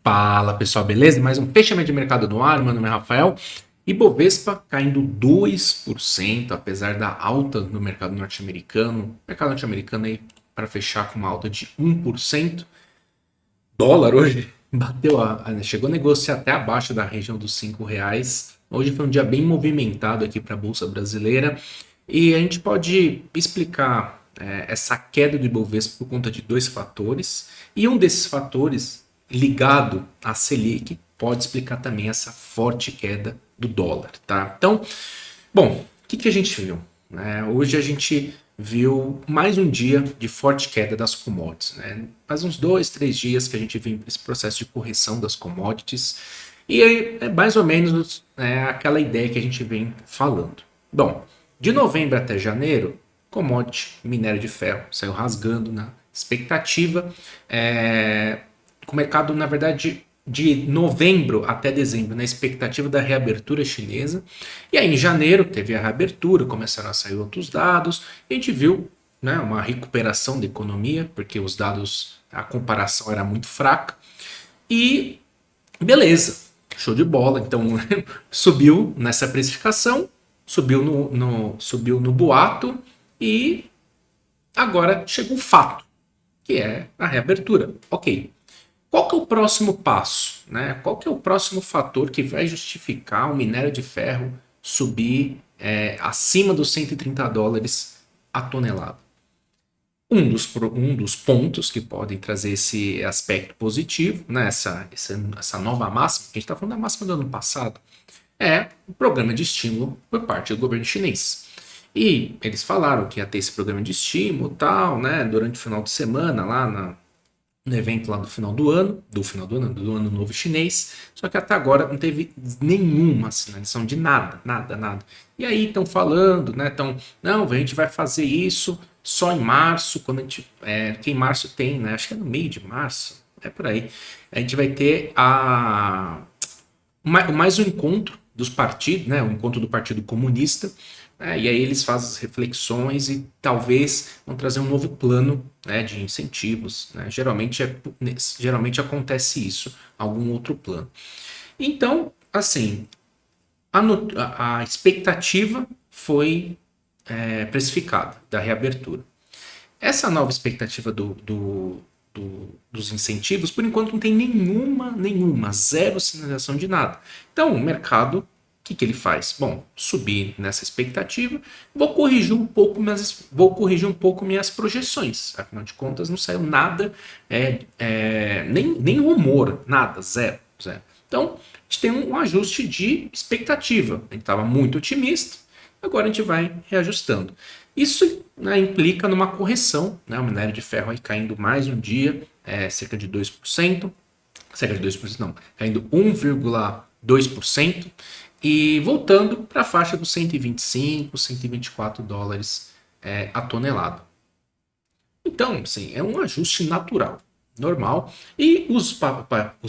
Fala pessoal, beleza? Mais um fechamento de mercado no ar, meu nome é Rafael. Ibovespa caindo 2%, apesar da alta no mercado norte-americano. O mercado norte-americano aí para fechar com uma alta de 1%. Dólar hoje chegou a negociar até abaixo da região dos R$ 5. Hoje foi um dia bem movimentado aqui para a Bolsa Brasileira. E a gente pode explicar essa queda do Ibovespa por conta de dois fatores. E um desses fatores, ligado à Selic, pode explicar também essa forte queda do dólar, tá? Então, bom, o que a gente viu? Hoje a gente viu mais um dia de forte queda das commodities, né? Faz uns 2, 3 dias que a gente vem esse processo de correção das commodities e é mais ou menos aquela ideia que a gente vem falando. Bom, de novembro até janeiro, commodity, minério de ferro, saiu rasgando na expectativa. Com o mercado, na verdade, de novembro até dezembro, na expectativa da reabertura chinesa. E aí, em janeiro, teve a reabertura, começaram a sair outros dados, e a gente viu, né, uma recuperação da economia, porque os dados, a comparação era muito fraca. E beleza, show de bola. Então, subiu nessa precificação, subiu no boato, e agora chegou o fato, que é a reabertura. Ok. Qual que é o próximo passo? Né? Qual que é o próximo fator que vai justificar o minério de ferro subir acima dos $130 a tonelada? Um dos pontos que podem trazer esse aspecto positivo, né? essa nova máxima, que a gente está falando da máxima do ano passado, é o programa de estímulo por parte do governo chinês. E eles falaram que ia ter esse programa de estímulo tal, né, durante o final de semana, lá no evento lá do final do ano, do ano novo chinês, só que até agora não teve nenhuma sinalização de nada. E aí estão falando, né, não, a gente vai fazer isso só em março, quando a gente, que em março tem, né, acho que é no meio de março, é por aí, a gente vai ter mais um encontro dos partidos, né, o encontro do Partido Comunista, e aí eles fazem as reflexões e talvez vão trazer um novo plano, né, de incentivos. Né? Geralmente acontece isso, algum outro plano. Então, assim, a expectativa foi precificada da reabertura. Essa nova expectativa dos incentivos, por enquanto não tem nenhuma, zero sinalização de nada. Então, o mercado, o que ele faz? Bom, subir nessa expectativa, vou corrigir um pouco minhas projeções. Afinal de contas, não saiu nada, nem rumor, nada, zero. Então, a gente tem um ajuste de expectativa. A gente estava muito otimista, agora a gente vai reajustando. Isso, né, implica numa correção, né, o minério de ferro aí caindo mais um dia, cerca de 2%, não, caindo 1,2%, e voltando para a faixa dos 125, $124 a tonelada. Então, assim, é um ajuste natural, normal, e os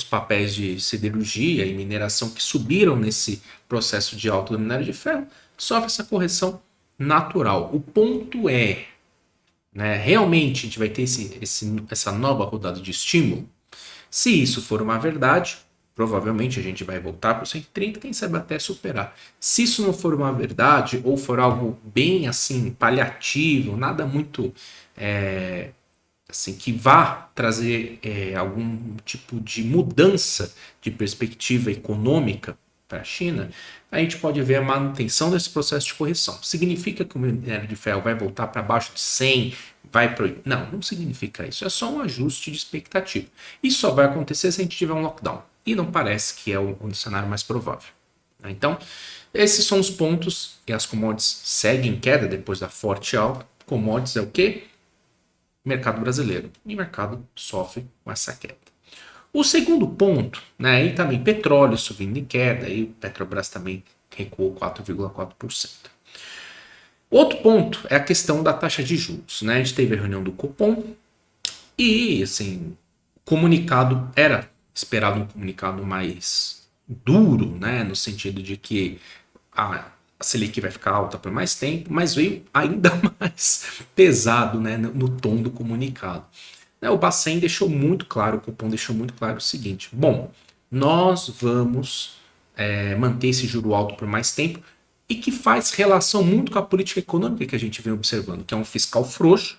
papéis de siderurgia e mineração que subiram nesse processo de alta do minério de ferro sofrem essa correção natural. O ponto é, né, realmente a gente vai ter essa nova rodada de estímulo? Se isso for uma verdade, provavelmente a gente vai voltar para o 130, quem sabe até superar. Se isso não for uma verdade, ou for algo bem assim, paliativo, nada muito assim, que vá trazer algum tipo de mudança de perspectiva econômica para a China, a gente pode ver a manutenção desse processo de correção. Significa que o minério de ferro vai voltar para baixo de 100, não significa isso. É só um ajuste de expectativa. Isso só vai acontecer se a gente tiver um lockdown. E não parece que é o cenário mais provável. Então, esses são os pontos, e as commodities seguem em queda depois da forte alta. Commodities é o quê? Mercado brasileiro. E o mercado sofre com essa queda. O segundo ponto, né, aí também petróleo subindo em queda, e o Petrobras também recuou 4,4%. Outro ponto é a questão da taxa de juros. Né? A gente teve a reunião do Copom e, assim, o comunicado era esperado um comunicado mais duro, né, no sentido de que a Selic vai ficar alta por mais tempo, mas veio ainda mais pesado, né, no tom do comunicado. né, o Bacen deixou muito claro, o cupom deixou muito claro o seguinte: bom, nós vamos manter esse juro alto por mais tempo, e que faz relação muito com a política econômica que a gente vem observando, que é um fiscal frouxo,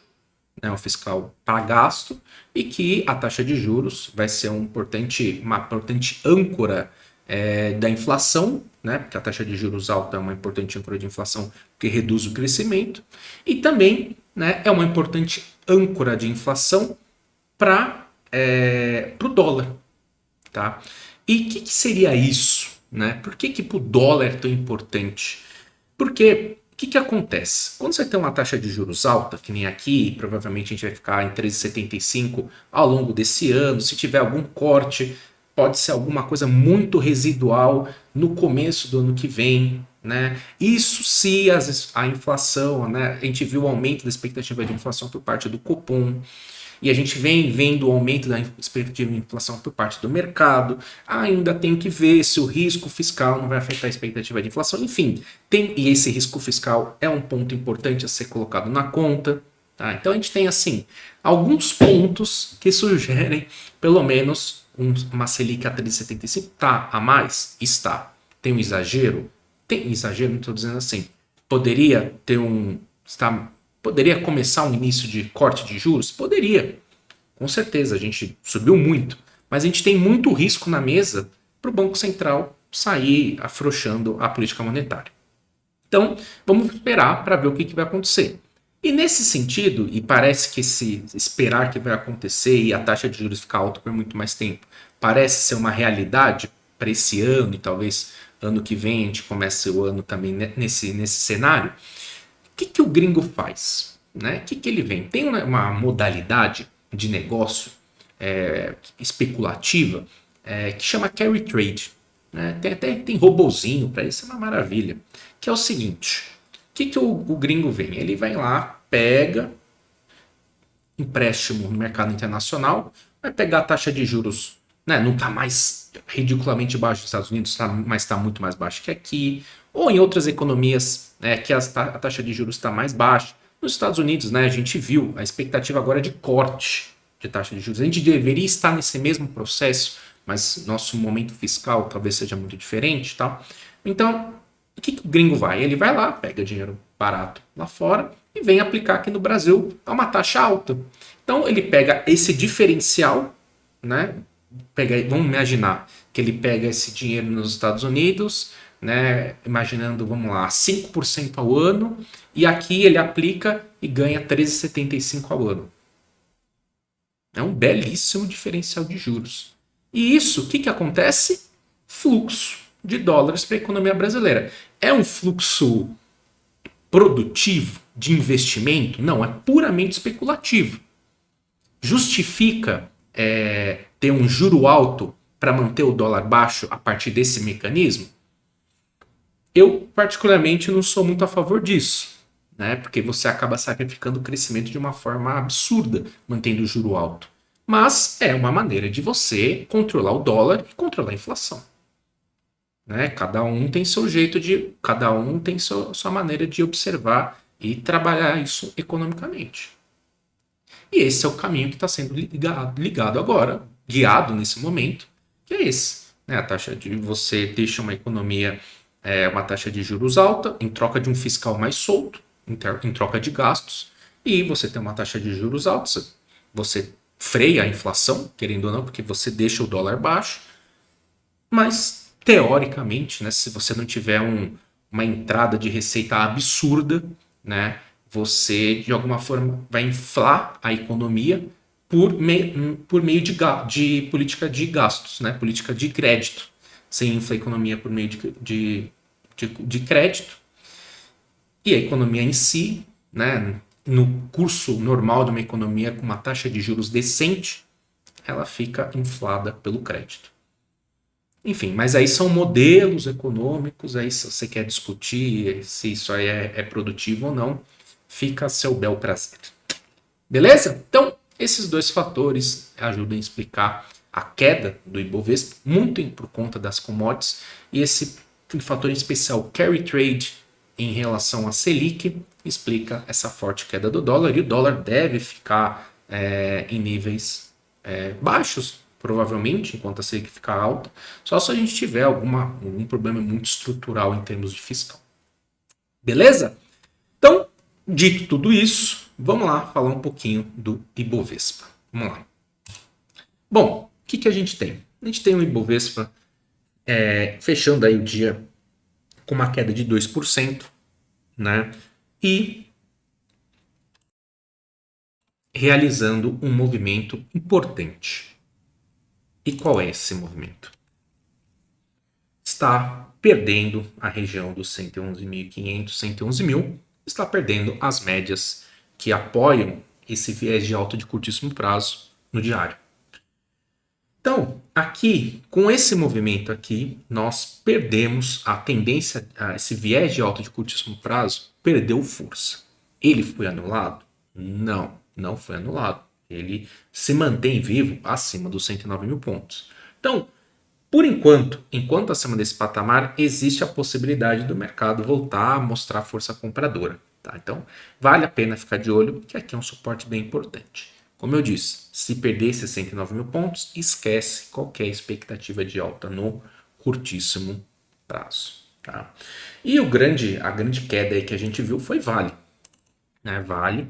né, um fiscal para gasto, e que a taxa de juros vai ser uma importante âncora da inflação, né, porque a taxa de juros alta é uma importante âncora de inflação porque reduz o crescimento, e também, né, é uma importante âncora de inflação para o dólar. Tá? E o que seria isso? Né? Por que o dólar é tão importante? Porque o que acontece? Quando você tem uma taxa de juros alta, que nem aqui, provavelmente a gente vai ficar em 13,75 ao longo desse ano, se tiver algum corte, pode ser alguma coisa muito residual no começo do ano que vem. Né? Isso se a inflação, né? A gente viu o aumento da expectativa de inflação por parte do Copom, e a gente vem vendo o aumento da expectativa de inflação por parte do mercado. Ainda tem que ver se o risco fiscal não vai afetar a expectativa de inflação. Enfim, e esse risco fiscal é um ponto importante a ser colocado na conta. Tá? Então a gente tem assim alguns pontos que sugerem pelo menos uma Selic a 3,75. Tá a mais? Está. Tem um exagero? Tem exagero, não estou dizendo assim. Poderia ter Poderia começar um início de corte de juros? Poderia. Com certeza, a gente subiu muito. Mas a gente tem muito risco na mesa para o Banco Central sair afrouxando a política monetária. Então, vamos esperar para ver o que vai acontecer. E nesse sentido, e parece que esse esperar que vai acontecer e a taxa de juros ficar alta por muito mais tempo, parece ser uma realidade para esse ano e talvez ano que vem a gente comece o ano também nesse cenário. O que o gringo faz? Né? O que ele vem? Tem uma modalidade de negócio especulativa que chama carry trade. Né? Tem robozinho para isso, é uma maravilha. Que é o seguinte: o que o gringo vem? Ele vai lá, pega empréstimo no mercado internacional, vai pegar a taxa de juros, né? Não está mais ridiculamente baixo nos Estados Unidos, mas está muito mais baixo que aqui, ou em outras economias que a taxa de juros está mais baixa. Nos Estados Unidos, né, a gente viu a expectativa agora de corte de taxa de juros. A gente deveria estar nesse mesmo processo, mas nosso momento fiscal talvez seja muito diferente. Tá? Então, o que o gringo vai? Ele vai lá, pega dinheiro barato lá fora e vem aplicar aqui no Brasil a uma taxa alta. Então, ele pega esse diferencial, né? Vamos imaginar que ele pega esse dinheiro nos Estados Unidos, né, imaginando, vamos lá, 5% ao ano, e aqui ele aplica e ganha 13,75 ao ano. É um belíssimo diferencial de juros. E isso, o que acontece? Fluxo de dólares para a economia brasileira. É um fluxo produtivo de investimento? Não, é puramente especulativo. Justifica ter um juro alto para manter o dólar baixo a partir desse mecanismo? Eu, particularmente, não sou muito a favor disso, né? Porque você acaba sacrificando o crescimento de uma forma absurda, mantendo o juro alto. Mas é uma maneira de você controlar o dólar e controlar a inflação. Né? Cada um tem seu jeito cada um tem sua maneira de observar e trabalhar isso economicamente. E esse é o caminho que está sendo ligado agora, guiado nesse momento, que é esse. Né? A taxa de você deixa uma economia, uma taxa de juros alta, em troca de um fiscal mais solto, em troca de gastos, e você tem uma taxa de juros alta, você freia a inflação, querendo ou não, porque você deixa o dólar baixo, mas teoricamente, né, se você não tiver uma entrada de receita absurda, né, você de alguma forma vai inflar a economia por meio de política de gastos, né, política de crédito. Você infla a economia por meio de crédito, e a economia em si, né, no curso normal de uma economia com uma taxa de juros decente, ela fica inflada pelo crédito. Enfim, mas aí são modelos econômicos, aí se você quer discutir se isso aí é produtivo ou não, fica a seu bel prazer. Beleza? Então, esses dois fatores ajudam a explicar a queda do Ibovespa, muito por conta das commodities, e esse fator em especial, carry trade, em relação à Selic, explica essa forte queda do dólar, e o dólar deve ficar em níveis baixos, provavelmente, enquanto a Selic ficar alta, só se a gente tiver algum problema muito estrutural em termos de fiscal. Beleza? Então, dito tudo isso, vamos lá falar um pouquinho do Ibovespa. Vamos lá. Bom, o que a gente tem? A gente tem o Ibovespa fechando aí o dia com uma queda de 2%, né? E realizando um movimento importante. E qual é esse movimento? Está perdendo a região dos 111.500, 111 mil, está perdendo as médias que apoiam esse viés de alta de curtíssimo prazo no diário. Então, aqui, com esse movimento aqui, nós perdemos a tendência, esse viés de alta de curtíssimo prazo perdeu força. Ele foi anulado? Não, não foi anulado. Ele se mantém vivo acima dos 109 mil pontos. Então, por enquanto acima desse patamar, existe a possibilidade do mercado voltar a mostrar força compradora. Tá? Então, vale a pena ficar de olho, que aqui é um suporte bem importante. Como eu disse, se perder esses 109 mil pontos, esquece qualquer expectativa de alta no curtíssimo prazo. Tá? E a grande queda aí que a gente viu foi Vale. Né? Vale,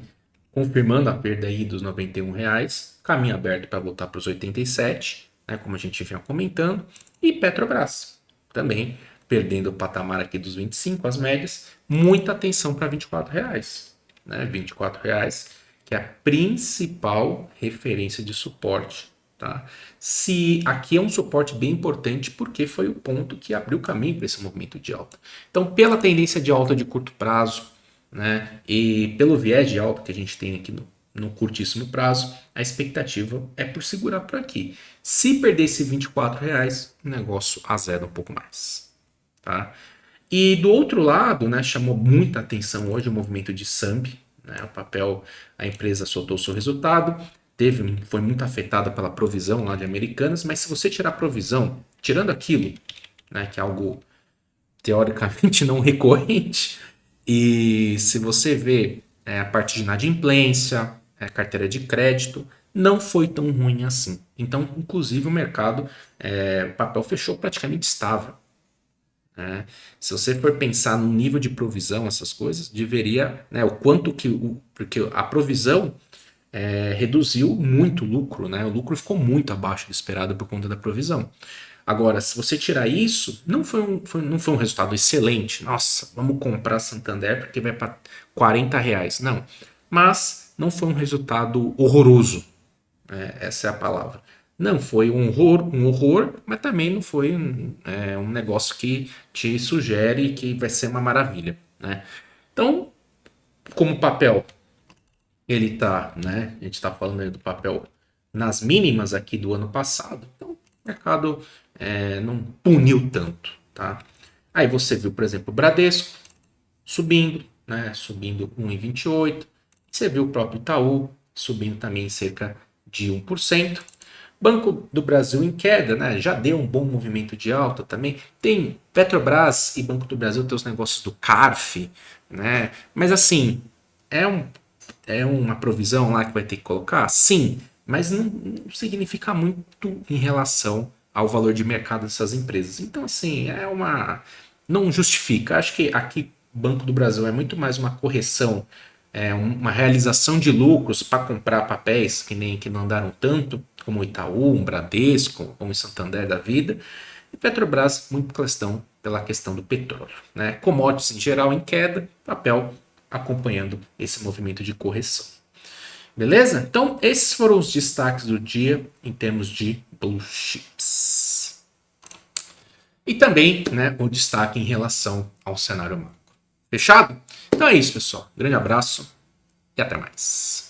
confirmando a perda aí dos R$91, caminho aberto para voltar para os 87, né? Como a gente vinha comentando, e Petrobras também perdendo o patamar aqui dos 25, as médias, muita atenção para R$24, né? R$24, que é a principal referência de suporte. Tá? Se aqui é um suporte bem importante porque foi o ponto que abriu o caminho para esse movimento de alta. Então, pela tendência de alta de curto prazo, né, e pelo viés de alta que a gente tem aqui no curtíssimo prazo, a expectativa é por segurar por aqui. Se perder esse R$24, o negócio azeda um pouco mais. Tá? E do outro lado, né, chamou muita atenção hoje o movimento de SAMB, né, o papel, a empresa soltou seu resultado, foi muito afetada pela provisão lá de Americanas, mas se você tirar a provisão, tirando aquilo, né, que é algo teoricamente não recorrente, e se você vê a parte de inadimplência, carteira de crédito, não foi tão ruim assim. Então, inclusive, o mercado, o papel fechou praticamente estável. Se você for pensar no nível de provisão, essas coisas, deveria, né, o quanto que porque a provisão reduziu muito o lucro, né? O lucro ficou muito abaixo do esperado por conta da provisão. Agora, se você tirar isso, não foi um resultado excelente. Nossa, vamos comprar Santander porque vai para R$40. Não. Mas não foi um resultado horroroso. Essa é a palavra. Não foi um horror, mas também não foi um negócio que te sugere que vai ser uma maravilha. Né? Então, como papel, ele tá, né? A gente está falando aí do papel nas mínimas aqui do ano passado. Então, o mercado não puniu tanto, tá? Aí você viu, por exemplo, o Bradesco subindo, né? Subindo 1,28. Você viu o próprio Itaú subindo também cerca de 1%. Banco do Brasil em queda, né? Já deu um bom movimento de alta também. Tem Petrobras e Banco do Brasil, tem os negócios do CARF, né? Mas assim, é uma provisão lá que vai ter que colocar? Sim, mas não significa muito em relação ao valor de mercado dessas empresas. Então, assim, não justifica. Acho que aqui Banco do Brasil é muito mais uma correção, uma realização de lucros para comprar papéis que não andaram tanto, como o Itaú, um Bradesco, como o Santander da vida. E Petrobras, muito pela questão do petróleo. Né? Commodities em geral em queda, papel acompanhando esse movimento de correção. Beleza? Então, esses foram os destaques do dia em termos de blue chips. E também, né, o destaque em relação ao cenário macro. Fechado? Então é isso, pessoal. Grande abraço e até mais.